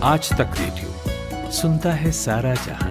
आज तक रेडियो सुनता है सारा जहां।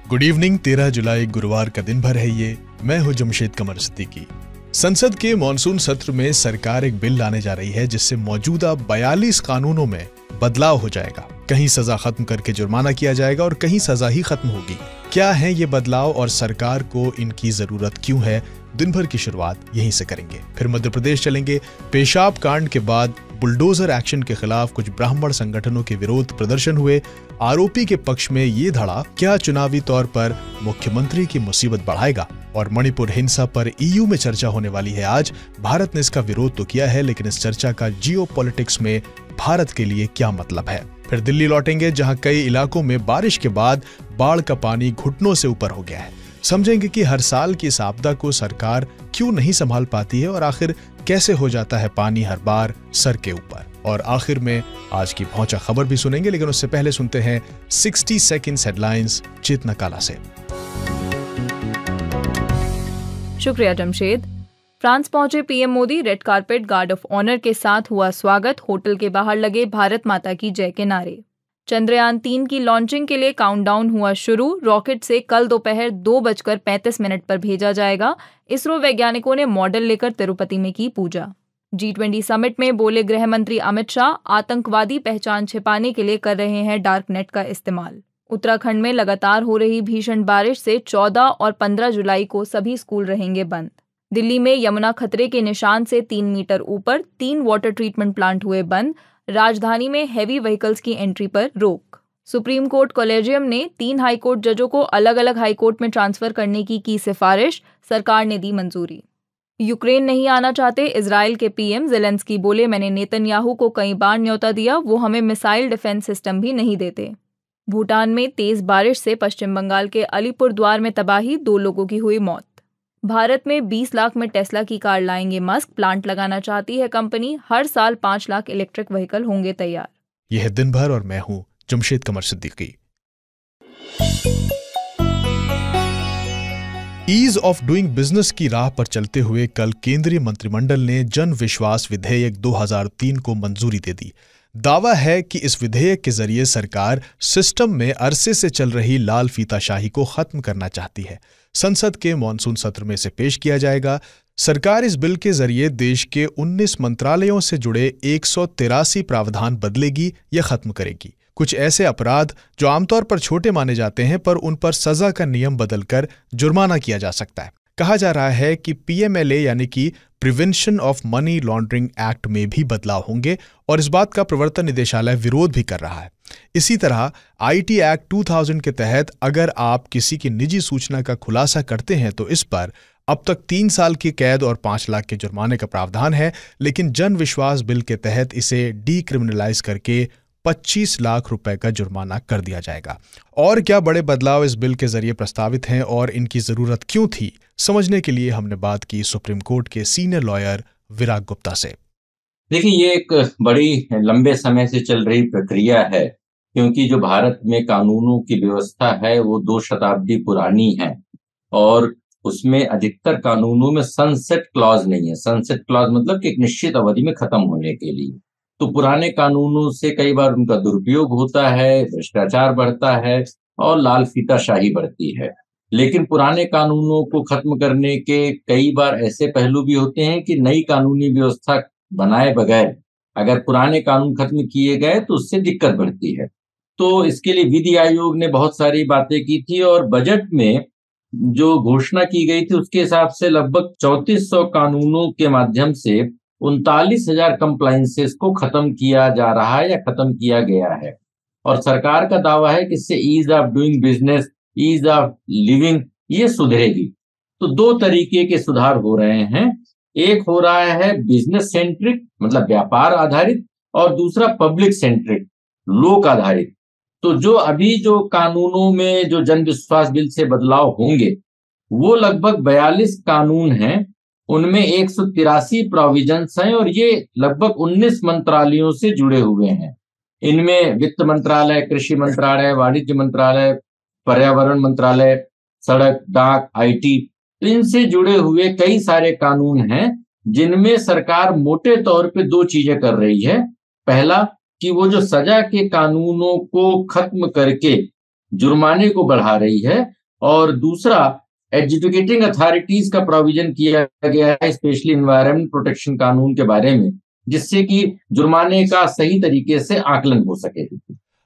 Good evening. 13 जुलाई गुरुवार का दिन भर है ये। मैं हूं जमशेद कमर सिद्दीकी। संसद के मॉनसून सत्र में सरकार एक बिल लाने जा रही है जिससे मौजूदा 42 कानूनों में बदलाव हो जाएगा। कहीं सजा खत्म करके जुर्माना किया जाएगा और कहीं सजा ही खत्म होगी। क्या है ये बदलाव और सरकार को इनकी जरूरत क्यों है? दिन भर की शुरुआत यहीं से करेंगे। फिर मध्य प्रदेश चलेंगे। पेशाब कांड के बाद बुलडोजर एक्शन के खिलाफ कुछ ब्राह्मण संगठनों के विरोध प्रदर्शन हुए। आरोपी के पक्ष में ये धड़ा क्या चुनावी तौर पर मुख्यमंत्री की मुसीबत बढ़ाएगा? और मणिपुर हिंसा पर ईयू में चर्चा होने वाली है आज। भारत ने इसका विरोध तो किया है, लेकिन इस चर्चा का जियोपॉलिटिक्स में भारत के लिए क्या मतलब है? फिर दिल्ली लौटेंगे, जहां कई इलाकों में बारिश के बाद बाढ़ का पानी घुटनों से ऊपर हो गया है। समझेंगे कि हर साल की इस आपदा को सरकार क्यों नहीं संभाल पाती है और आखिर कैसे हो जाता है पानी हर बार सर के ऊपर। और आखिर में आज की भौंचा खबर भी सुनेंगे, लेकिन उससे पहले सुनते हैं 60 सेकंड्स हेडलाइंस चेतना काला से। शुक्रिया जमशेद। फ्रांस पहुंचे PM Modi. Red carpet, guard of honour के साथ हुआ स्वागत। होटल के बाहर लगे भारत माता की जय के नारे। चंद्रयान 3 की लॉन्चिंग के लिए काउंटडाउन हुआ शुरू। रॉकेट से कल दोपहर 2:35 पर भेजा जाएगा। इसरो वैज्ञानिकों ने मॉडल लेकर तिरुपति में की पूजा। G20 समिट में बोले गृह मंत्री अमित शाह, आतंकवादी पहचान छिपाने के लिए कर रहे हैं डार्क नेट का इस्तेमाल। उत्तराखंड में लगातार हो रही भीषण बारिश से 14 और 15 जुलाई को सभी स्कूल रहेंगे बंद। दिल्ली में यमुना खतरे के निशान से 3 मीटर ऊपर 3 वाटर ट्रीटमेंट प्लांट हुए बंद। राजधानी में हैवी व्हीकल्स की एंट्री पर रोक। सुप्रीम कोर्ट कॉलेजियम ने 3 हाईकोर्ट जजों को अलग अलग हाईकोर्ट में ट्रांसफर करने की सिफारिश। सरकार ने दी मंजूरी। यूक्रेन नहीं आना चाहते इजराइल के पीएम ज़ेलेंस्की बोले, मैंने नेतन्याहू को कई बार न्योता दिया, वो हमें मिसाइल डिफेंस सिस्टम भी नहीं देते। भूटान में तेज बारिश से पश्चिम बंगाल के अलीपुरद्वार में तबाही, 2 लोगों की हुई मौत। भारत में 20 लाख में टेस्ला की कार लाएंगे मस्क। प्लांट लगाना चाहती है कंपनी। हर साल 5 लाख इलेक्ट्रिक व्हीकल होंगे तैयार। यह है दिन भर और मैं हूं Jamshed Qamar Siddiqui. Ease of doing business की राह पर चलते हुए कल केंद्रीय मंत्रिमंडल ने जन विश्वास विधेयक 2003 को मंजूरी दे दी। दावा है कि इस विधेयक के जरिए सरकार सिस्टम में अरसे से चल रही लाल फीताशाही को खत्म करना चाहती है। संसद के मॉनसून सत्र में इसे पेश किया जाएगा। सरकार इस बिल के जरिए देश के 19 मंत्रालयों से जुड़े 183 प्रावधान बदलेगी या खत्म करेगी। कुछ ऐसे अपराध जो आमतौर पर छोटे माने जाते हैं, पर उन पर सजा का नियम बदलकर जुर्माना किया जा सकता है। कहा जा रहा है कि पीएमएलए यानी कि prevention of money laundering act में भी बदलाव होंगे और इस बात का प्रवर्तन निदेशालय विरोध भी कर रहा है। इसी तरह आईटी एक्ट 2000 के तहत अगर आप किसी की निजी सूचना का खुलासा करते हैं तो इस पर अब तक 3 साल की कैद और 5 लाख के जुर्माने का प्रावधान है, लेकिन जन विश्वास बिल के तहत इसे डीक्रिमिनलाइज करके 25 लाख रुपए का जुर्माना कर दिया जाएगा। और क्या बड़े बदलाव इस बिल के जरिए प्रस्तावित हैं और इनकी जरूरत क्यों थी, समझने के लिए हमने बात की सुप्रीम कोर्ट के सीनियर लॉयर विराग गुप्ता से। देखिए, ये एक बड़ी लंबे समय से चल रही प्रक्रिया है, क्योंकि जो भारत में कानूनों की व्यवस्था है वो 2 शताब्दी पुरानी है और उसमें अधिकतर कानूनों में सनसेट क्लॉज नहीं है। सनसेट क्लॉज मतलब कि एक निश्चित अवधि में खत्म होने के लिए। तो पुराने कानूनों से कई बार उनका दुरुपयोग होता है, भ्रष्टाचार बढ़ता है और लाल फीताशाही बढ़ती है। लेकिन पुराने कानूनों को खत्म करने के कई बार ऐसे पहलू भी होते हैं कि नई कानूनी व्यवस्था बनाए बगैर अगर पुराने कानून खत्म किए गए तो उससे दिक्कत बढ़ती है। तो इसके लिए विधि आयोग ने बहुत सारी बातें की थी और बजट में जो घोषणा की गई थी उसके हिसाब से लगभग 3400 कानूनों के माध्यम से 39,000 कंप्लायंसेस को खत्म किया जा रहा है या खत्म किया गया है। और सरकार का दावा है कि इससे ease of doing business, ease of living ये सुधरेगी। तो 2 तरीके के सुधार हो रहे हैं। एक हो रहा है बिजनेस सेंट्रिक मतलब व्यापार आधारित और दूसरा पब्लिक सेंट्रिक लोक आधारित। तो जो अभी जो कानूनों में जो जन विश्वास बिल से बदलाव होंगे वो लगभग 42 कानून हैं, उनमें 183 प्रोविजंस हैं और ये लगभग 19 मंत्रालयों से जुड़े हुए हैं। इनमें वित्त मंत्रालय, कृषि मंत्रालय, वाणिज्य मंत्रालय, पर्यावरण मंत्रालय, सड़क, डाक, आईटी, तो इनसे जुड़े हुए कई सारे कानून हैं जिनमें सरकार मोटे तौर पे दो चीजें कर रही है। पहला कि वो जो सजा के कानूनों को खत्म करके जुर्माने को बढ़ा रही है, और दूसरा एडजुडिकेटिंग अथॉरिटीज का प्रोविजन किया गया है स्पेशली एनवायरमेंट प्रोटेक्शन कानून के बारे में, जिससे कि जुर्माने का सही तरीके से आकलन हो सके।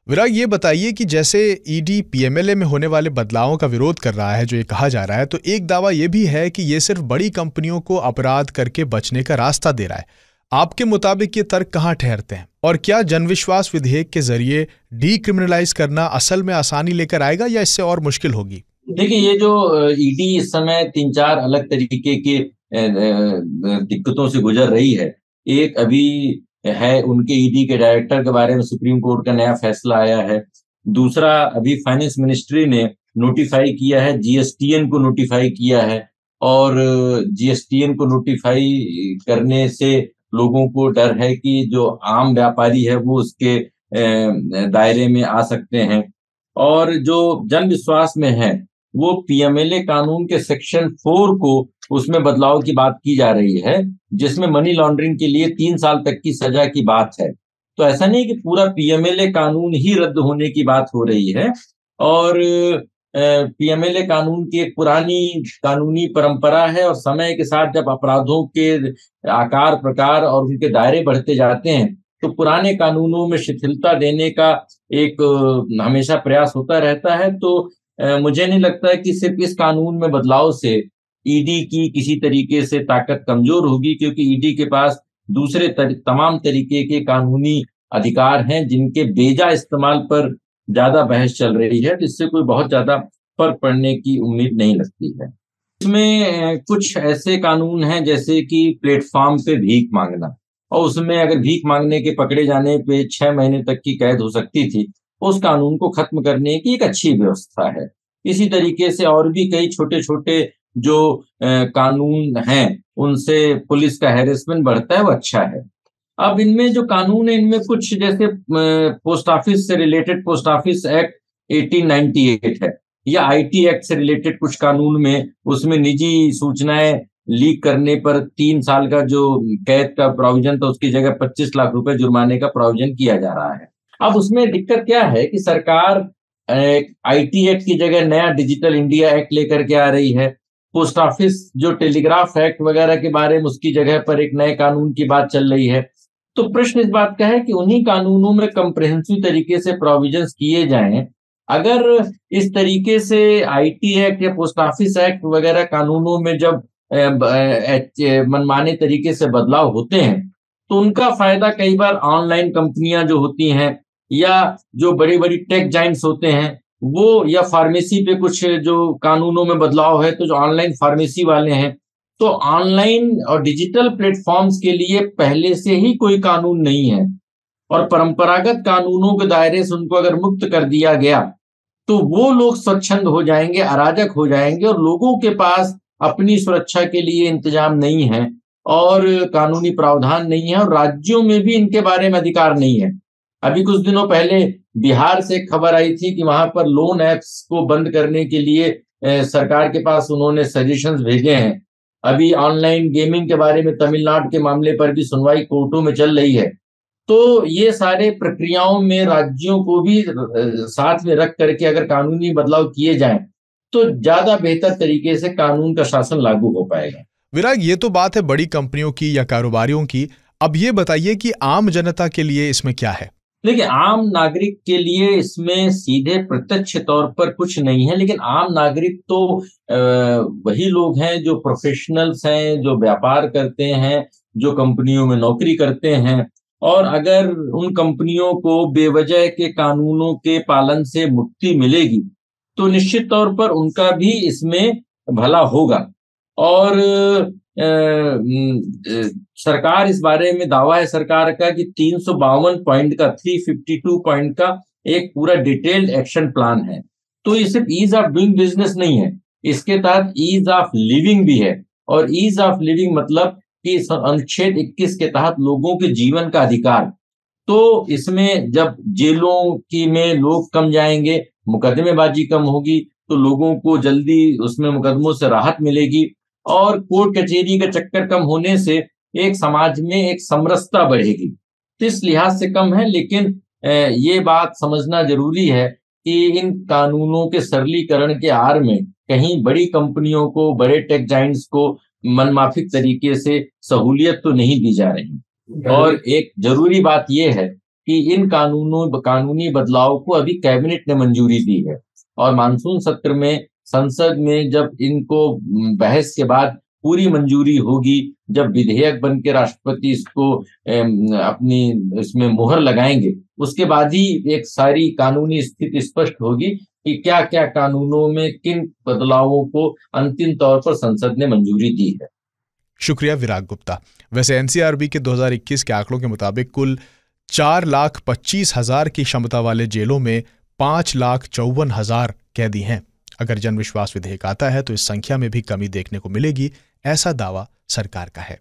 विराग, ये बताइए कि जैसे ईडी पीएमएलए में होने वाले बदलावों का विरोध कर रहा है, जो ये कहा जा रहा है, तो एक दावा ये भी है कि ये सिर्फ बड़ी कंपनियों को अपराध करके बचने का रास्ता दे रहा है। आपके मुताबिक ये तर्क कहाँ ठहरते हैं, और क्या जनविश्वास विधेयक के जरिए डीक्रिमिनलाइज करना असल में आसानी लेकर आएगा या इससे और मुश्किल होगी? देखिए, ये जो ईडी इस समय 3-4 अलग तरीके के दिक्कतों से गुजर रही है। एक अभी है उनके ईडी के डायरेक्टर के बारे में सुप्रीम कोर्ट का नया फैसला आया है। दूसरा, अभी फाइनेंस मिनिस्ट्री ने नोटिफाई किया है, जीएसटीएन को नोटिफाई किया है, और जीएसटीएन को नोटिफाई करने से लोगों को डर है कि जो आम व्यापारी है वो उसके दायरे में आ सकते हैं। और जो जन विश्वास में है वो पीएमएलए कानून के सेक्शन 4 को, उसमें बदलाव की बात की जा रही है, जिसमें मनी लॉन्ड्रिंग के लिए 3 साल तक की सजा की बात है। तो ऐसा नहीं कि पूरा पीएमएलए कानून ही रद्द होने की बात हो रही है। और पीएमएलए कानून की एक पुरानी कानूनी परंपरा है, और समय के साथ जब अपराधों के आकार प्रकार और उनके दायरे बढ़ते जाते हैं तो पुराने कानूनों में शिथिलता देने का एक हमेशा प्रयास होता रहता है। तो मुझे नहीं लगता है कि सिर्फ इस कानून में बदलाव से ईडी की किसी तरीके से ताकत कमजोर होगी, क्योंकि ईडी के पास दूसरे तमाम तरीके के कानूनी अधिकार हैं जिनके बेजा इस्तेमाल पर ज्यादा बहस चल रही है, जिससे कोई बहुत ज्यादा फर्क पड़ने की उम्मीद नहीं लगती है। इसमें कुछ ऐसे कानून हैं जैसे कि प्लेटफॉर्म पे भीख मांगना, और उसमें अगर भीख मांगने के पकड़े जाने पे 6 महीने तक की कैद हो सकती थी, उस कानून को खत्म करने की एक अच्छी व्यवस्था है। इसी तरीके से और भी कई छोटे छोटे जो कानून हैं उनसे पुलिस का हैरेसमेंट बढ़ता है, वो अच्छा है। अब इनमें जो कानून है, इनमें कुछ जैसे पोस्ट ऑफिस से रिलेटेड पोस्ट ऑफिस एक्ट 1898 है, या आईटी एक्ट से रिलेटेड कुछ कानून में, उसमें निजी सूचनाएं लीक करने पर 3 साल का जो कैद का प्रोविजन था उसकी जगह 25 लाख रुपए जुर्माने का प्रोविजन किया जा रहा है। अब उसमें दिक्कत क्या है कि सरकार आईटी एक्ट की जगह नया डिजिटल इंडिया एक्ट लेकर के आ रही है। पोस्ट ऑफिस जो टेलीग्राफ एक्ट वगैरह के बारे में, उसकी जगह पर एक नए कानून की बात चल रही है। तो प्रश्न इस बात का है कि उन्हीं कानूनों में कंप्रिहेंसिव तरीके से प्रोविजंस किए जाएं। अगर इस तरीके से आईटी एक्ट या पोस्ट ऑफिस एक्ट वगैरह कानूनों में जब मनमाने तरीके से बदलाव होते हैं, तो उनका फायदा कई बार ऑनलाइन कंपनियां जो होती हैं, या जो बड़ी बड़ी टेक जाइंट्स होते हैं वो, या फार्मेसी पे कुछ जो कानूनों में बदलाव है, तो जो ऑनलाइन फार्मेसी वाले हैं, तो ऑनलाइन और डिजिटल प्लेटफॉर्म्स के लिए पहले से ही कोई कानून नहीं है, और परंपरागत कानूनों के दायरे से उनको अगर मुक्त कर दिया गया तो वो लोग स्वच्छंद हो जाएंगे, अराजक हो जाएंगे, और लोगों के पास अपनी सुरक्षा के लिए इंतजाम नहीं है, और कानूनी प्रावधान नहीं है, और राज्यों में भी इनके बारे में अधिकार नहीं है। अभी कुछ दिनों पहले बिहार से खबर आई थी कि वहां पर लोन ऐप्स को बंद करने के लिए सरकार के पास उन्होंने सजेशंस भेजे हैं। अभी ऑनलाइन गेमिंग के बारे में तमिलनाडु के मामले पर भी सुनवाई कोर्टों में चल रही है। तो ये सारे प्रक्रियाओं में राज्यों को भी साथ में रख करके अगर कानूनी बदलाव किए जाएं तो ज्यादा बेहतर तरीके से कानून का शासन लागू हो पाएगा। विराग, ये तो बात है बड़ी कंपनियों की या कारोबारियों की। अब ये बताइए कि आम जनता के लिए इसमें क्या है? देखिए, आम नागरिक के लिए इसमें सीधे प्रत्यक्ष तौर पर कुछ नहीं है, लेकिन आम नागरिक तो वही लोग हैं जो प्रोफेशनल्स हैं, जो व्यापार करते हैं, जो कंपनियों में नौकरी करते हैं, और अगर उन कंपनियों को बेवजह के कानूनों के पालन से मुक्ति मिलेगी तो निश्चित तौर पर उनका भी इसमें भला होगा। और सरकार इस बारे में दावा है सरकार का कि 352 पॉइंट का 352 पॉइंट का एक पूरा डिटेल्ड एक्शन प्लान है। तो ये सिर्फ ईज ऑफ डूइंग बिजनेस नहीं है, इसके तहत ईज ऑफ लिविंग भी है। और ईज ऑफ लिविंग मतलब कि अनुच्छेद 21 के तहत लोगों के जीवन का अधिकार। तो इसमें जब जेलों की में लोग कम जाएंगे, मुकदमेबाजी कम होगी, तो लोगों को जल्दी उसमें मुकदमों से राहत मिलेगी, और कोर्ट कचहरी का चक्कर कम होने से एक समाज में एक समरसता बढ़ेगी। तो इस लिहाज से कम है, लेकिन ये बात समझना जरूरी है कि इन कानूनों के सरलीकरण के आड़ में कहीं बड़ी कंपनियों को, बड़े टेक जाइंट्स को मनमाफिक तरीके से सहूलियत तो नहीं दी जा रही। और एक जरूरी बात यह है कि इन कानूनी बदलाव को अभी कैबिनेट ने मंजूरी दी है, और मानसून सत्र में संसद में जब इनको बहस के बाद पूरी मंजूरी होगी, जब विधेयक बन के राष्ट्रपति इसको अपनी इसमें मुहर लगाएंगे, उसके बाद ही एक सारी कानूनी स्थिति स्पष्ट होगी कि क्या क्या कानूनों में किन बदलावों को अंतिम तौर पर संसद ने मंजूरी दी है। शुक्रिया विराग गुप्ता। वैसे एनसीआरबी के 2021 के आंकड़ों के मुताबिक कुल 4,25,000 की क्षमता वाले जेलों में 5,54,000 कैदी हैं। अगर जन विश्वास विधेयक आता है तो इस संख्या में भी कमी देखने को मिलेगी, ऐसा दावा सरकार का है।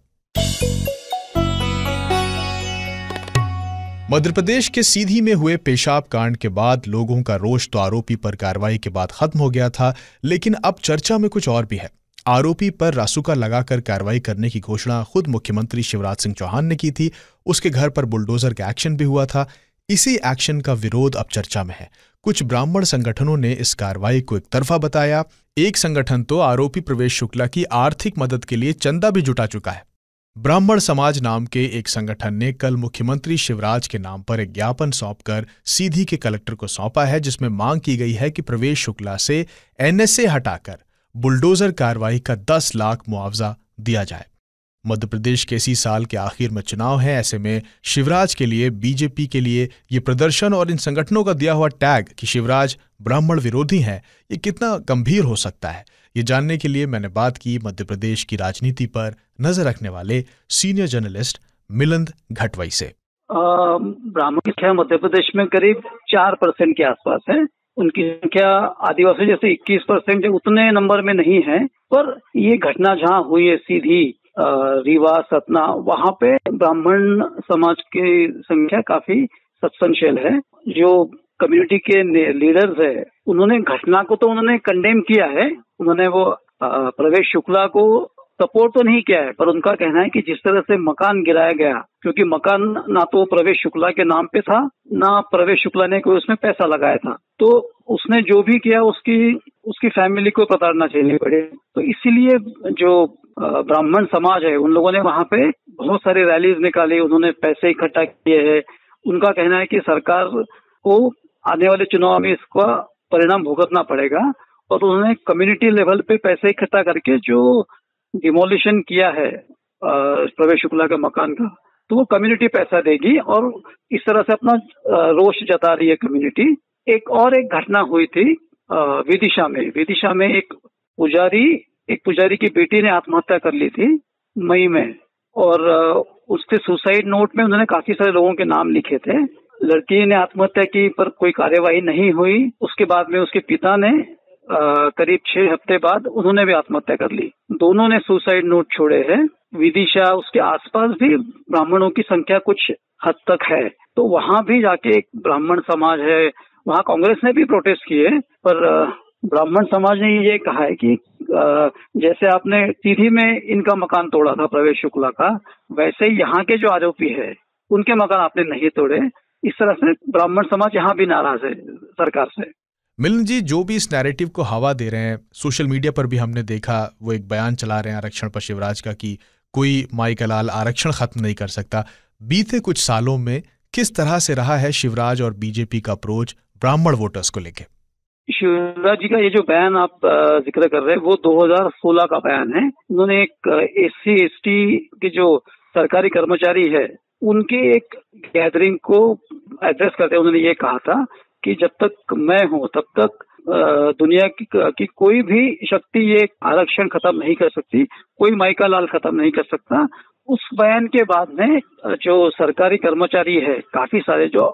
मध्य प्रदेश के सीधी में हुए पेशाब कांड के बाद लोगों का रोष तो आरोपी पर कार्रवाई के बाद खत्म हो गया था, लेकिन अब चर्चा में कुछ और भी है। आरोपी पर रासुका लगाकर कार्रवाई करने की घोषणा खुद मुख्यमंत्री शिवराज सिंह चौहान ने की थी। उसके घर पर बुलडोजर का एक्शन भी हुआ था। इसी एक्शन का विरोध अब चर्चा में है। कुछ ब्राह्मण संगठनों ने इस कार्रवाई को एक तरफा बताया। एक संगठन तो आरोपी प्रवेश शुक्ला की आर्थिक मदद के लिए चंदा भी जुटा चुका है। ब्राह्मण समाज नाम के एक संगठन ने कल मुख्यमंत्री शिवराज के नाम पर एक ज्ञापन सौंपकर सीधी के कलेक्टर को सौंपा है, जिसमें मांग की गई है कि प्रवेश शुक्ला से एनएसए हटाकर बुलडोजर कार्रवाई का 10 लाख मुआवजा दिया जाए। मध्य प्रदेश के इसी साल के आखिर में चुनाव है। ऐसे में शिवराज के लिए, बीजेपी के लिए ये प्रदर्शन और इन संगठनों का दिया हुआ टैग कि शिवराज ब्राह्मण विरोधी हैं, ये कितना गंभीर हो सकता है, ये जानने के लिए मैंने बात की मध्य प्रदेश की राजनीति पर नजर रखने वाले सीनियर जर्नलिस्ट मिलिंद घटवई से। ब्राह्मण की संख्या मध्य प्रदेश में करीब 4% के आसपास है। उनकी संख्या आदिवासी जैसे 21% उतने नंबर में नहीं है। पर ये घटना जहाँ हुई है सीधी, रीवा, सतना, वहाँ पे ब्राह्मण समाज की संख्या काफी सब्सटेंशियल है। जो कम्युनिटी के लीडर्स है, उन्होंने घटना को तो उन्होंने कंडेम किया है। उन्होंने वो प्रवेश शुक्ला को सपोर्ट तो नहीं किया है, पर उनका कहना है कि जिस तरह से मकान गिराया गया, क्योंकि मकान ना तो प्रवेश शुक्ला के नाम पे था, ना प्रवेश शुक्ला ने कोई उसमें पैसा लगाया था, तो उसने जो भी किया उसकी फैमिली को प्रताड़ना झेलनी पड़े। तो इसीलिए जो ब्राह्मण समाज है, उन लोगों ने वहाँ पे बहुत सारी रैलीज निकाली, उन्होंने पैसे इकट्ठा किए हैं। उनका कहना है कि सरकार को आने वाले चुनाव में इसका परिणाम भुगतना पड़ेगा, और उन्होंने कम्युनिटी लेवल पे पैसे इकट्ठा करके जो डिमोलिशन किया है प्रवेश शुक्ला के मकान का, तो वो कम्युनिटी पैसा देगी, और इस तरह से अपना रोष जता रही है कम्युनिटी। एक घटना हुई थी विदिशा में एक पुजारी की बेटी ने आत्महत्या कर ली थी मई में, और उसके सुसाइड नोट में उन्होंने काफी सारे लोगों के नाम लिखे थे। लड़की ने आत्महत्या की, पर कोई कार्यवाही नहीं हुई। उसके बाद में उसके पिता ने करीब 6 हफ्ते बाद उन्होंने भी आत्महत्या कर ली। दोनों ने सुसाइड नोट छोड़े हैं। विदिशा, उसके आसपास भी ब्राह्मणों की संख्या कुछ हद तक है, तो वहां भी जाके एक ब्राह्मण समाज है, वहां कांग्रेस ने भी प्रोटेस्ट किए, पर ब्राह्मण समाज ने ये कहा है कि जैसे आपने सीधी में इनका मकान तोड़ा था प्रवेश शुक्ला का, वैसे ही यहाँ के जो आरोपी है उनके मकान आपने नहीं तोड़े। इस तरह से ब्राह्मण समाज यहाँ भी नाराज है सरकार से। मिलन जी, जो भी इस नैरेटिव को हवा दे रहे हैं, सोशल मीडिया पर भी हमने देखा, वो एक बयान चला रहे हैं आरक्षण पर शिवराज का कि कोई माई का लाल आरक्षण खत्म नहीं कर सकता। बीते कुछ सालों में किस तरह से रहा है शिवराज और बीजेपी का अप्रोच ब्राह्मण वोटर्स को लेके? शिवराज जी का ये जो बयान आप जिक्र कर रहे हैं, वो 2016 का बयान है। उन्होंने एक SC/ST के जो सरकारी कर्मचारी है, उनके एक गैदरिंग को एड्रेस करते उन्होंने ये कहा था कि जब तक मैं हूँ तब तक दुनिया की कोई भी शक्ति ये आरक्षण खत्म नहीं कर सकती, कोई माई का लाल खत्म नहीं कर सकता। उस बयान के बाद में जो सरकारी कर्मचारी है, काफी सारे जो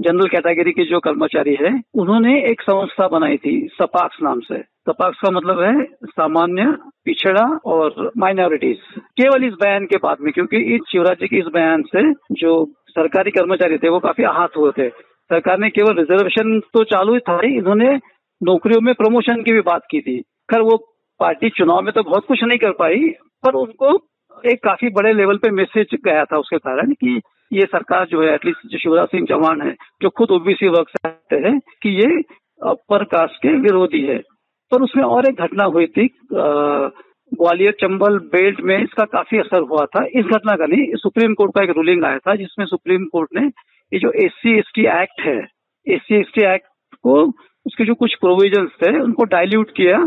जनरल कैटेगरी के जो कर्मचारी है, उन्होंने एक संस्था बनाई थी सपाक्स नाम से। सपाक्स का मतलब है सामान्य, पिछड़ा और माइनॉरिटीज। केवल इस बयान के बाद में, क्योंकि इस शिवराज जी के इस बयान से जो सरकारी कर्मचारी थे वो काफी आहत हुए थे। सरकार ने केवल रिजर्वेशन तो चालू था ही, इन्होंने नौकरियों में प्रमोशन की भी बात की थी। खैर वो पार्टी चुनाव में तो बहुत कुछ नहीं कर पाई, पर उनको एक काफी बड़े लेवल पे मैसेज गया था उसके कारण कि ये सरकार जो है, एटलीस्ट जो शिवराज सिंह चौहान है, जो खुद ओबीसी वर्ग से आते हैं, कि ये अपर कास्ट के विरोधी है। पर उसमें और एक घटना हुई थी ग्वालियर चंबल बेल्ट में, इसका काफी असर हुआ था। इस घटना का नहीं, सुप्रीम कोर्ट का एक रूलिंग आया था जिसमें सुप्रीम कोर्ट ने ये जो SC/ST एक्ट है, SC/ST एक्ट को, उसके जो कुछ प्रोविजंस थे उनको डाइल्यूट किया,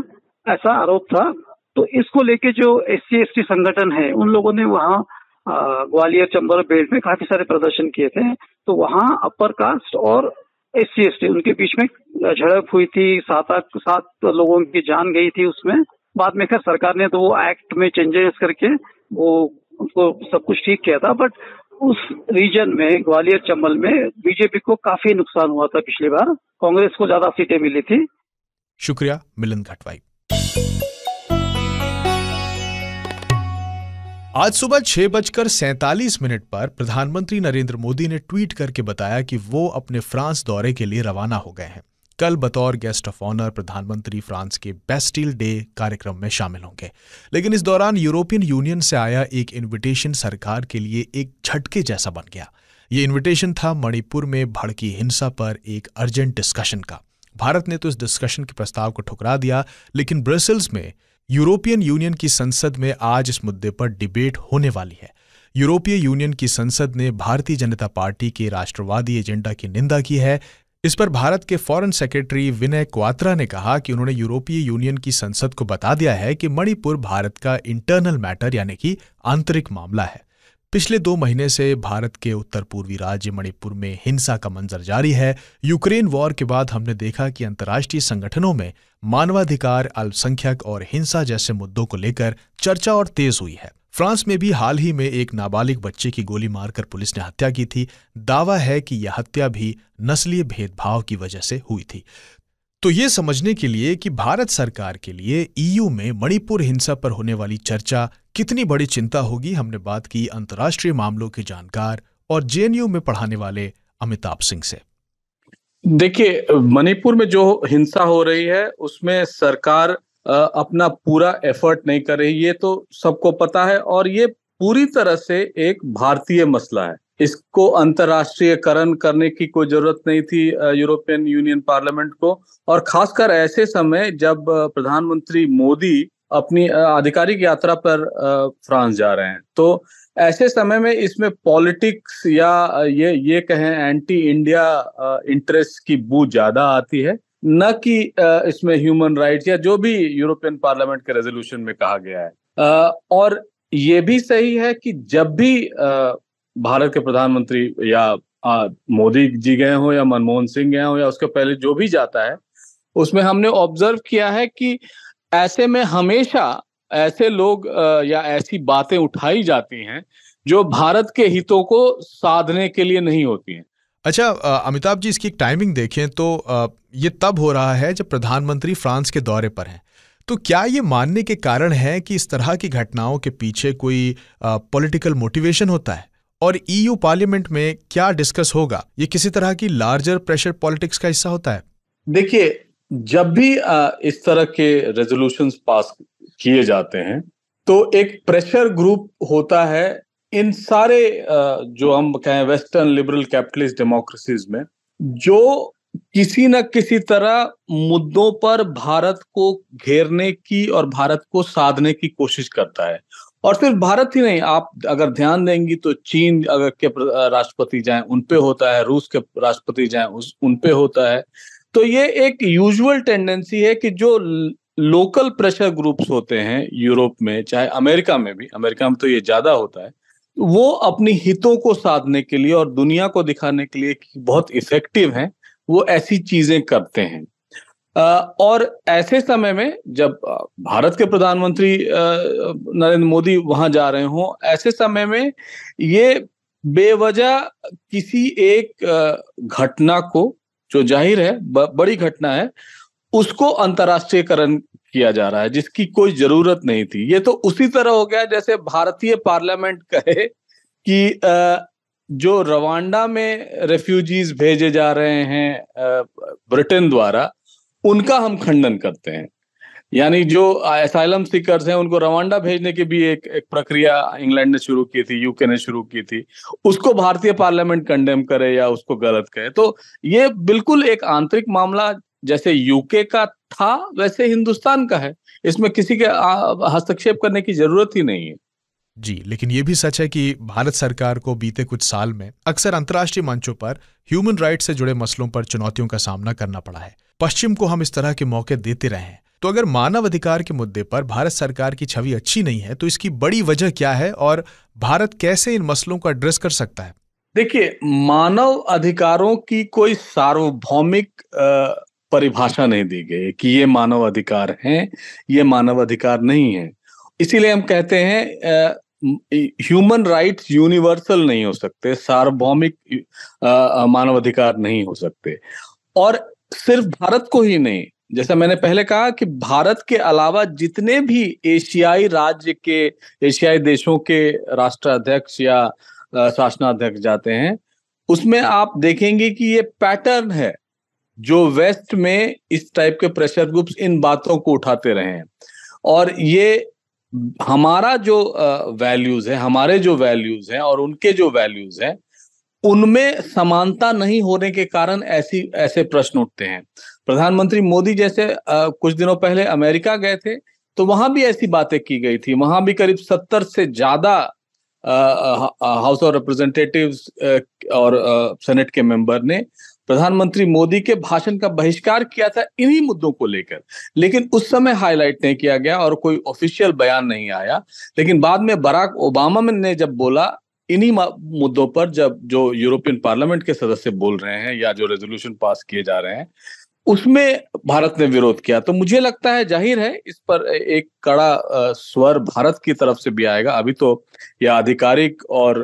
ऐसा आरोप था। तो इसको लेके जो SC/ST संगठन है, उन लोगों ने वहाँ ग्वालियर चंबल बेल्ट में काफी सारे प्रदर्शन किए थे। तो वहाँ अपर कास्ट और SC/ST उनके बीच में झड़प हुई थी, 7 लोगों की जान गई थी उसमें। बाद में खैर सरकार ने तो वो एक्ट में चेंजेस करके वो उनको सब कुछ ठीक किया था। बट उस रीजन में, ग्वालियर चंबल में, बीजेपी को काफी नुकसान हुआ था पिछली बार, कांग्रेस को ज्यादा सीटें मिली थी। शुक्रिया मिलिंद घटवाई। आज सुबह 6:47 पर प्रधानमंत्री नरेंद्र मोदी ने ट्वीट करके बताया कि वो अपने फ्रांस दौरे के लिए रवाना हो गए हैं। कल बतौर गेस्ट ऑफ ऑनर प्रधानमंत्री फ्रांस के बेस्टिल डे कार्यक्रम में शामिल होंगे। लेकिन इस दौरान यूरोपियन यूनियन से आया एक इनविटेशन सरकार के लिए एक झटके जैसा बन गया। ये इनविटेशन था मणिपुर में भड़की हिंसा पर एक अर्जेंट डिस्कशन का। भारत ने तो इस डिस्कशन के प्रस्ताव को ठुकरा दिया, लेकिन ब्रसेल्स में यूरोपियन यूनियन की संसद में आज इस मुद्दे पर डिबेट होने वाली है। यूरोपीय यूनियन की संसद ने भारतीय जनता पार्टी के राष्ट्रवादी एजेंडा की निंदा की है। इस पर भारत के फॉरेन सेक्रेटरी विनय क्वात्रा ने कहा कि उन्होंने यूरोपीय यूनियन की संसद को बता दिया है कि मणिपुर भारत का इंटरनल मैटर यानी कि आंतरिक मामला है। पिछले 2 महीने से भारत के उत्तर पूर्वी राज्य मणिपुर में हिंसा का मंजर जारी है। यूक्रेन वॉर के बाद हमने देखा कि अंतर्राष्ट्रीय संगठनों में मानवाधिकार, अल्पसंख्यक और हिंसा जैसे मुद्दों को लेकर चर्चा और तेज हुई है। फ्रांस में भी हाल ही में एक नाबालिग बच्चे की गोली मारकर पुलिस ने हत्या की थी। दावा है कि यह हत्या भी नस्लीय भेदभाव की वजह से हुई थी। तो ये समझने के लिए कि भारत सरकार के लिए EU में मणिपुर हिंसा पर होने वाली चर्चा कितनी बड़ी चिंता होगी, हमने बात की अंतर्राष्ट्रीय मामलों के जानकार और JNU में पढ़ाने वाले अमिताभ सिंह से। देखिए, मणिपुर में जो हिंसा हो रही है उसमें सरकार अपना पूरा एफर्ट नहीं कर रही, ये तो सबको पता है। और ये पूरी तरह से एक भारतीय मसला है, इसको अंतर्राष्ट्रीयकरण करने की कोई जरूरत नहीं थी यूरोपियन यूनियन पार्लियामेंट को। और खासकर ऐसे समय जब प्रधानमंत्री मोदी अपनी आधिकारिक यात्रा पर फ्रांस जा रहे हैं, तो ऐसे समय में इसमें पॉलिटिक्स या ये कहें एंटी इंडिया इंटरेस्ट की बू ज्यादा आती है, न कि इसमें ह्यूमन राइट्स या जो भी यूरोपियन पार्लियामेंट के रेजोल्यूशन में कहा गया है। और ये भी सही है कि जब भी भारत के प्रधानमंत्री या मोदी जी गए हो या मनमोहन सिंह गए हो या उसके पहले जो भी जाता है, उसमें हमने ऑब्जर्व किया है कि ऐसे में हमेशा ऐसे लोग या ऐसी बातें उठाई जाती हैं जो भारत के हितों को साधने के लिए नहीं होती हैं। अच्छा अमिताभ जी, इसकी एक टाइमिंग देखें तो ये तब हो रहा है जब प्रधानमंत्री फ्रांस के दौरे पर हैं। तो क्या ये मानने के कारण है कि इस तरह की घटनाओं के पीछे कोई पॉलिटिकल मोटिवेशन होता है? और EU पार्लियामेंट में क्या डिस्कस होगा, ये किसी तरह की लार्जर प्रेशर पॉलिटिक्स का हिस्सा होता है? देखिए, जब भी इस तरह के रेजोल्यूशंस पास किए जाते हैं तो एक प्रेशर ग्रुप होता है इन सारे जो हम कहें वेस्टर्न लिबरल कैपिटलिस्ट डेमोक्रेसीज में, जो किसी न किसी तरह मुद्दों पर भारत को घेरने की और भारत को साधने की कोशिश करता है। और सिर्फ भारत ही नहीं, आप अगर ध्यान देंगी तो चीन अगर के राष्ट्रपति जाएं उन पे होता है, रूस के राष्ट्रपति जाएं उन पे होता है। तो ये एक यूजुअल टेंडेंसी है कि जो लोकल प्रेशर ग्रुप्स होते हैं यूरोप में, चाहे अमेरिका में भी, अमेरिका में तो ये ज्यादा होता है, वो अपनी हितों को साधने के लिए और दुनिया को दिखाने के लिए कि बहुत इफेक्टिव हैं, वो ऐसी चीजें करते हैं। और ऐसे समय में जब भारत के प्रधानमंत्री नरेंद्र मोदी वहां जा रहे हों, ऐसे समय में ये बेवजह किसी एक घटना को, जो जाहिर है बड़ी घटना है, उसको अंतर्राष्ट्रीयकरण किया जा रहा है जिसकी कोई जरूरत नहीं थी। ये तो उसी तरह हो गया जैसे भारतीय पार्लियामेंट कहे कि जो रवांडा में रेफ्यूजीज भेजे जा रहे हैं ब्रिटेन द्वारा, उनका हम खंडन करते हैं। यानी जो असाइलम सीकर्स हैं उनको रवांडा भेजने की भी एक प्रक्रिया इंग्लैंड ने शुरू की थी, यूके ने शुरू की थी, उसको भारतीय पार्लियामेंट कंडेम करे या उसको गलत कहे। तो ये बिल्कुल एक आंतरिक मामला जैसे यूके का था वैसे हिंदुस्तान का है, इसमें किसी के हस्तक्षेप करने की जरूरत ही नहीं है। जी, लेकिन ये भी सच है कि भारत सरकार को बीते कुछ साल में अक्सर अंतर्राष्ट्रीय मंचों पर ह्यूमन राइट्स से जुड़े मसलों पर चुनौतियों का सामना करना पड़ा है। पश्चिम को हम इस तरह के मौके देते रहे हैं। तो अगर मानव अधिकार के मुद्दे पर भारत सरकार की छवि अच्छी नहीं है तो इसकी बड़ी वजह क्या है और भारत कैसे इन मसलों को एड्रेस कर सकता है? देखिए, मानव अधिकारों की कोई सार्वभौमिक परिभाषा नहीं दी गई कि ये मानव अधिकार हैं, ये मानव अधिकार नहीं है। इसीलिए हम कहते हैं ह्यूमन राइट्स यूनिवर्सल नहीं हो सकते, सार्वभौमिक मानव अधिकार नहीं हो सकते। और सिर्फ भारत को ही नहीं, जैसा मैंने पहले कहा कि भारत के अलावा जितने भी एशियाई राज्य के, एशियाई देशों के राष्ट्राध्यक्ष या शासनाध्यक्ष जाते हैं, उसमें आप देखेंगे कि ये पैटर्न है जो वेस्ट में इस टाइप के प्रेशर ग्रुप्स इन बातों को उठाते रहे हैं। और ये हमारा जो वैल्यूज है, हमारे जो वैल्यूज हैं और उनके जो वैल्यूज हैं, उनमें समानता नहीं होने के कारण ऐसे प्रश्न उठते हैं। प्रधानमंत्री मोदी जैसे कुछ दिनों पहले अमेरिका गए थे तो वहां भी ऐसी बातें की गई थी। वहां भी करीब 70 से ज्यादा हाउस ऑफ रिप्रेजेंटेटिव्स और सेनेट के मेंबर ने प्रधानमंत्री मोदी के भाषण का बहिष्कार किया था इन्हीं मुद्दों को लेकर, लेकिन उस समय हाईलाइट नहीं किया गया और कोई ऑफिशियल बयान नहीं आया। लेकिन बाद में बराक ओबामा ने जब बोला इन्हीं मुद्दों पर, जब जो यूरोपियन पार्लियामेंट के सदस्य बोल रहे हैं या जो रेजोल्यूशन पास किए जा रहे हैं, उसमें भारत ने विरोध किया। तो मुझे लगता है जाहिर है इस पर एक कड़ा स्वर भारत की तरफ से भी आएगा। अभी तो यह आधिकारिक और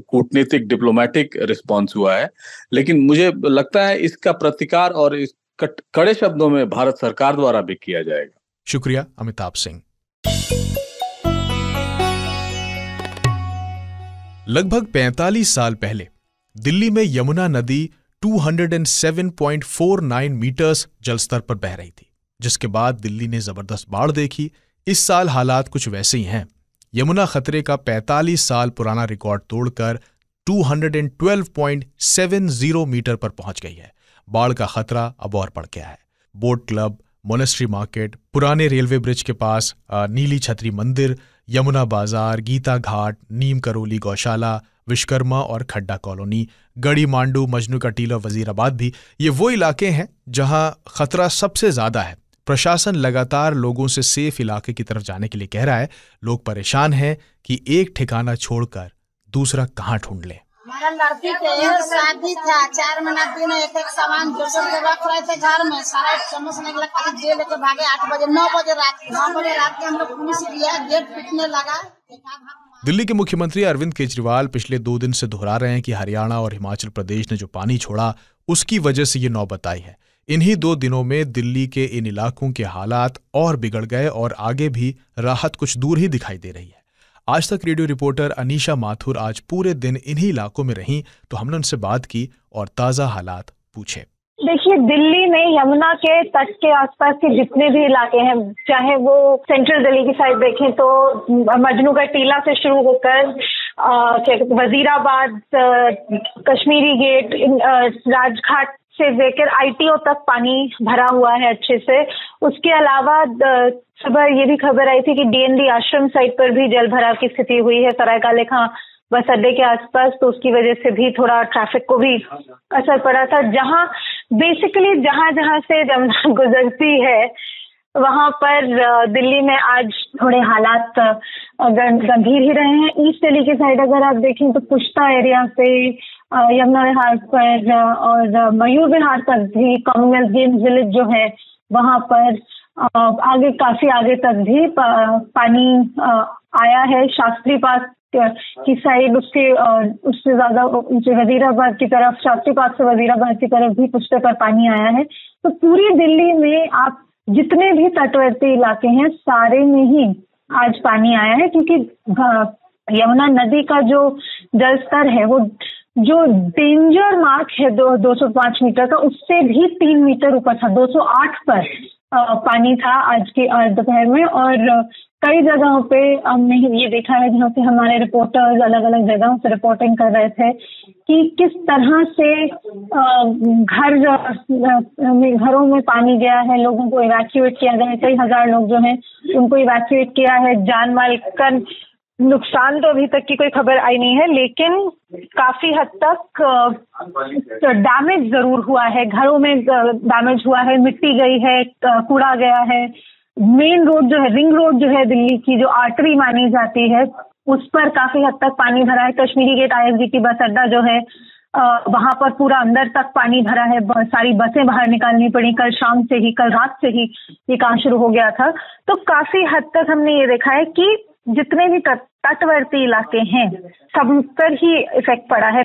कूटनीतिक डिप्लोमेटिक रिस्पॉन्स हुआ है, लेकिन मुझे लगता है इसका प्रतिकार और इस कड़े शब्दों में भारत सरकार द्वारा भी किया जाएगा। शुक्रिया अमिताभ सिंह। लगभग 45 साल पहले दिल्ली में यमुना नदी 207.49 मीटर्स जलस्तर पर बह रही थी, जिसके बाद दिल्ली ने जबरदस्त बाढ़ देखी। इस साल हालात कुछ वैसे ही हैं। यमुना खतरे का 45 साल पुराना रिकॉर्ड तोड़कर 212.70 मीटर पर पहुंच गई है। बाढ़ का खतरा अब और बढ़ गया है। बोट क्लब, मोनेस्ट्री मार्केट, पुराने रेलवे ब्रिज के पास नीली छतरी मंदिर, यमुना बाजार, गीता घाट, नीम करोली गौशाला, विश्वकर्मा और खड्डा कॉलोनी, गढ़ी मांडू, मजनू का टीला, वजीराबाद भी ये वो इलाके हैं जहां खतरा सबसे ज्यादा है। प्रशासन लगातार लोगों से सेफ इलाके की तरफ जाने के लिए कह रहा है। लोग परेशान हैं कि एक ठिकाना छोड़कर दूसरा कहां ढूंढ लें। हमारा लड़की के शादी था, 4 महीना दिन एक सामान जोड़ के रख रहे थे घर में, सारा समझ निकला, खाली जेल लेके भागे। 8 बजे 9 बजे रात के हम लोग पुलिस लिया, गेट पीटने लगा। दिल्ली के मुख्यमंत्री अरविंद केजरीवाल पिछले 2 दिन से दोहरा रहे हैं कि हरियाणा और हिमाचल प्रदेश ने जो पानी छोड़ा उसकी वजह से ये नौबत आई है। इन्हीं 2 दिनों में दिल्ली के इन इलाकों के हालात और बिगड़ गए और आगे भी राहत कुछ दूर ही दिखाई दे रही है। आज तक रेडियो रिपोर्टर अनीशा माथुर आज पूरे दिन इन्हीं इलाकों में रहीं, तो हमने उनसे बात की और ताजा हालात पूछे। देखिए, दिल्ली में यमुना के तट के आसपास के जितने भी इलाके हैं, चाहे वो सेंट्रल दिल्ली की साइड देखें तो मजनू का टीला से शुरू होकर वजीराबाद, कश्मीरी गेट, राजघाट से लेकर ITO तक पानी भरा हुआ है अच्छे से। उसके अलावा सुबह ये भी खबर आई थी कि DND आश्रम साइट पर भी जल भराव की स्थिति हुई है सरायकाले खां बस अड्डे के आसपास, तो उसकी वजह से भी थोड़ा ट्रैफिक को भी असर पड़ा था। जहां बेसिकली जहां से जमुना गुजरती है वहां पर दिल्ली में आज थोड़े हालात गंभीर ही रहे हैं। ईस्ट दिल्ली की साइड अगर आप देखें तो पुश्ता एरिया से यमुना विहार पर और मयूर विहार तक भी, कॉमनवेल्थ गेम्स विलेज जो है वहां पर आगे काफी आगे तक भी पानी आया है। शास्त्री पार्क की साइड उससे ज्यादा वजीराबाद की तरफ, शास्त्री पार्क से वजीराबाद की तरफ भी पुश्ते पर पानी आया है। तो पूरी दिल्ली में आप जितने भी तटवर्ती इलाके हैं सारे में ही आज पानी आया है, क्योंकि यमुना नदी का जो जल स्तर है वो जो डेंजर मार्क है 205 मीटर का, उससे भी 3 मीटर ऊपर था, 208 पर पानी था आज के दोपहर में। और कई जगहों पे हमने ये देखा है जहाँ पे हमारे रिपोर्टर्स अलग अलग जगहों से रिपोर्टिंग कर रहे थे कि किस तरह से घरों में पानी गया है, लोगों को इवैक्यूएट किया गया है। कई हजार लोग जो हैं उनको इवैक्यूएट किया है। जान माल का नुकसान तो अभी तक की कोई खबर आई नहीं है, लेकिन काफी हद तक डैमेज जरूर हुआ है। घरों में डैमेज हुआ है, मिट्टी गई है, कूड़ा गया है। मेन रोड जो है, रिंग रोड जो है दिल्ली की, जो आर्टरी मानी जाती है, उस पर काफी हद तक पानी भरा है। कश्मीरी गेट ISBT बस अड्डा जो है वहां पर पूरा अंदर तक पानी भरा है। बहुत सारी बसें बाहर निकालनी पड़ी। कल रात से ही ये काम शुरू हो गया था। तो काफी हद तक हमने ये देखा है कि जितने भी तटवर्ती इलाके हैं सब पर ही इफेक्ट पड़ा है।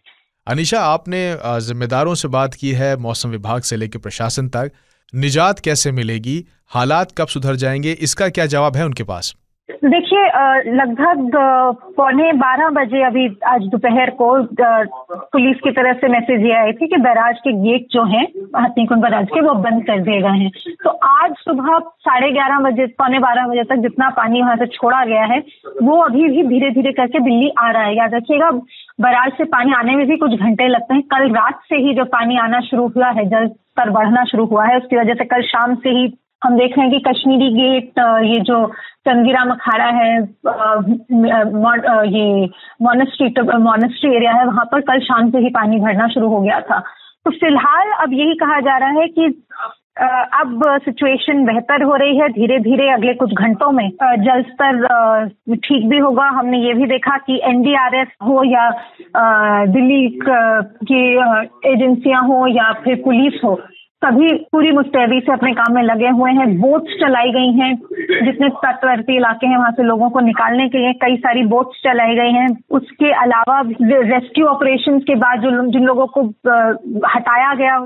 अनीशा, आपने जिम्मेदारों से बात की है, मौसम विभाग से लेकर प्रशासन तक। निजात कैसे मिलेगी, हालात कब सुधर जाएंगे, इसका क्या जवाब है उनके पास? देखिए, लगभग 11:15 बजे अभी आज दोपहर को पुलिस की तरफ से मैसेज ये आई थी कि बैराज के गेट जो हैं हथनीकुंड बैराज के, वो बंद कर दिए गए हैं। तो आज सुबह 11:30 बजे 11:15 बजे तक जितना पानी वहां से छोड़ा गया है वो अभी भी धीरे धीरे करके दिल्ली आ रहा है। याद रखिएगा, बैराज से पानी आने में भी कुछ घंटे लगते हैं। कल रात से ही जो पानी आना शुरू हुआ है, जल स्तर बढ़ना शुरू हुआ है, उसकी वजह से कल शाम से ही हम देख रहे हैं कि कश्मीरी गेट, ये जो चंदीराम अखाड़ा है, ये मॉनेस्ट्री एरिया है, वहां पर कल शाम से ही पानी भरना शुरू हो गया था। तो फिलहाल अब यही कहा जा रहा है कि अब सिचुएशन बेहतर हो रही है। धीरे धीरे अगले कुछ घंटों में जल स्तर ठीक भी होगा। हमने ये भी देखा कि NDRF हो या दिल्ली की एजेंसियां हो या फिर पुलिस हो, सभी पूरी मुस्तैदी से अपने काम में लगे हुए हैं। बोट्स चलाई गई हैं, जितने तटवर्ती इलाके हैं वहां से लोगों को निकालने के लिए कई सारी बोट्स चलाई गई हैं। उसके अलावा रेस्क्यू ऑपरेशंस के बाद जिन लोगों को हटाया गया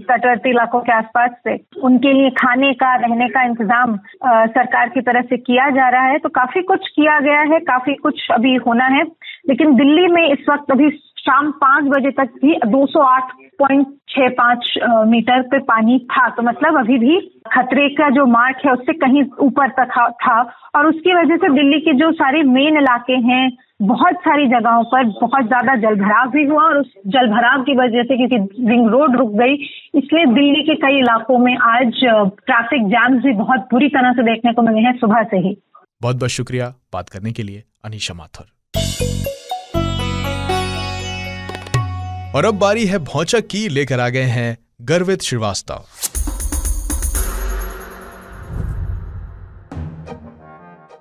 तटवर्ती इलाकों के आसपास से, उनके लिए खाने का, रहने का इंतजाम सरकार की तरफ से किया जा रहा है। तो काफी कुछ किया गया है, काफी कुछ अभी होना है। लेकिन दिल्ली में इस वक्त अभी शाम 5 बजे तक भी 208.65 मीटर पे पानी था। तो मतलब अभी भी खतरे का जो मार्क है उससे कहीं ऊपर तक था। और उसकी वजह से दिल्ली के जो सारे मेन इलाके हैं, बहुत सारी जगहों पर बहुत ज्यादा जलभराव भी हुआ। और उस जलभराव की वजह से, क्योंकि रिंग रोड रुक गई, इसलिए दिल्ली के कई इलाकों में आज ट्रैफिक जैम्स भी बहुत बुरी तरह से देखने को मिले हैं सुबह से ही। बहुत बहुत शुक्रिया बात करने के लिए अनीशा माथुर। और अब बारी है भौचक की, लेकर आ गए हैं गर्वित श्रीवास्तव।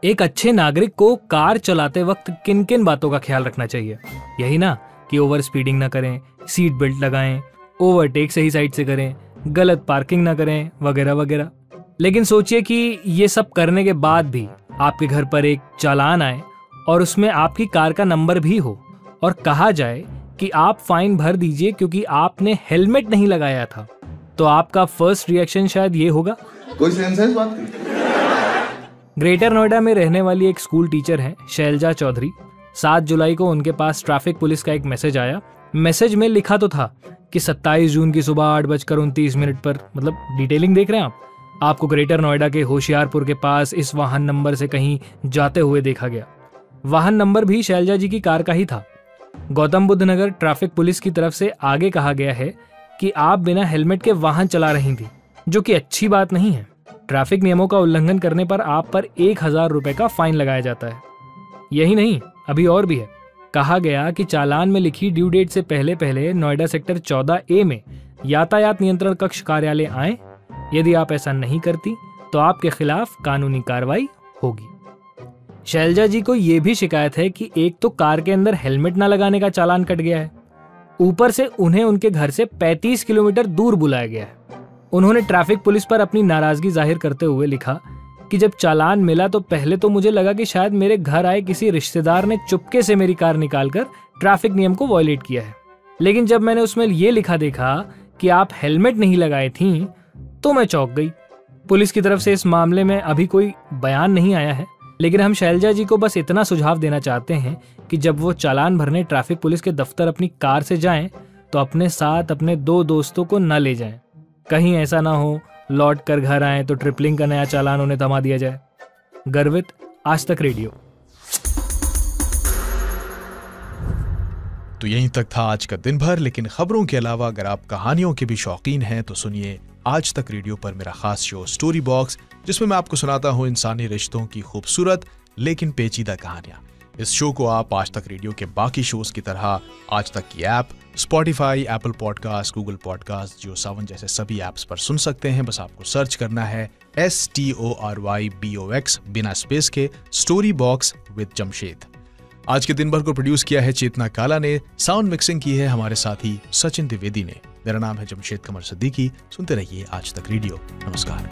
एक अच्छे नागरिक को कार चलाते वक्त किन किन बातों का ख्याल रखना चाहिए? यही ना कि ओवर स्पीडिंग ना करें, सीट बेल्ट लगाएं, ओवरटेक सही साइड से करें, गलत पार्किंग ना करें, वगैरह वगैरह। लेकिन सोचिए कि ये सब करने के बाद भी आपके घर पर एक चालान आए और उसमें आपकी कार का नंबर भी हो और कहा जाए कि आप फाइन भर दीजिए क्योंकि आपने हेलमेट नहीं लगाया था, तो आपका फर्स्ट रिएक्शन शायद ये होगा, कोई सेंस है इस बात की? ग्रेटर नोएडा में रहने वाली एक स्कूल टीचर हैं शैलजा चौधरी। 7 जुलाई को उनके पास ट्रैफिक पुलिस का एक मैसेज आया। मैसेज में लिखा तो था कि 27 जून की सुबह 8:29 पर, मतलब डिटेलिंग देख रहे हैं आपको ग्रेटर नोएडा के होशियारपुर के पास इस वाहन नंबर से कहीं जाते हुए देखा गया। वाहन नंबर भी शैलजा जी की कार का ही था। गौतम बुद्ध नगर ट्रैफिक पुलिस की तरफ से आगे कहा गया है कि आप बिना हेलमेट के वाहन चला रही थी, जो कि अच्छी बात नहीं है। ट्रैफिक नियमों का उल्लंघन करने पर आप पर 1000 रुपए का फाइन लगाया जाता है। यही नहीं, अभी और भी है। कहा गया कि चालान में लिखी ड्यू डेट से पहले पहले नोएडा सेक्टर 14A में यातायात नियंत्रण कक्ष कार्यालय आए। यदि आप ऐसा नहीं करती तो आपके खिलाफ कानूनी कार्रवाई होगी। शैलजा जी को यह भी शिकायत है कि एक तो कार के अंदर हेलमेट ना लगाने का चालान कट गया है, ऊपर से उन्हें उनके घर से 35 किलोमीटर दूर बुलाया गया है। उन्होंने ट्रैफिक पुलिस पर अपनी नाराजगी जाहिर करते हुए लिखा कि जब चालान मिला तो पहले तो मुझे लगा कि शायद मेरे घर आए किसी रिश्तेदार ने चुपके से मेरी कार निकालकर ट्रैफिक नियम को वायलेट किया है, लेकिन जब मैंने उसमें ये लिखा देखा कि आप हेलमेट नहीं लगाए थी तो मैं चौंक गई। पुलिस की तरफ से इस मामले में अभी कोई बयान नहीं आया है, लेकिन हम शैलजा जी को बस इतना सुझाव देना चाहते हैं कि जब वो चालान भरने ट्रैफिक पुलिस के दफ्तर अपनी कार से जाएं तो अपने साथ अपने 2 दोस्तों को न ले जाएं। कहीं ऐसा ना हो लौट कर घर आए तो ट्रिपलिंग का नया चालान उन्हें थमा दिया जाए। गर्वित, आज तक रेडियो। तो यहीं तक था आज का दिन भर, लेकिन खबरों के अलावा अगर आप कहानियों के भी शौकीन हैं तो सुनिए आज तक रेडियो पर मेरा खास शो स्टोरी बॉक्स, जिसमें मैं आपको सुनाता हूं इंसानी रिश्तों की खूबसूरत लेकिन पेचीदा कहानियां। इस शो को आप आज तक रेडियो के बाकी शोज की तरह आज तक की app, Spotify, Apple podcast, Google podcast, Jio Saavn जैसे सभी ऐप्स पर सुन सकते हैं। बस आपको सर्च करना है STORYBOX बिना स्पेस के, स्टोरी बॉक्स विद जमशेद। आज के दिन भर को प्रोड्यूस किया है चेतना काला ने, साउंड मिक्सिंग की है हमारे साथी सचिन द्विवेदी ने। मेरा नाम है जमशेद कमर सिद्दीकी। सुनते रहिए आज तक रेडियो। नमस्कार।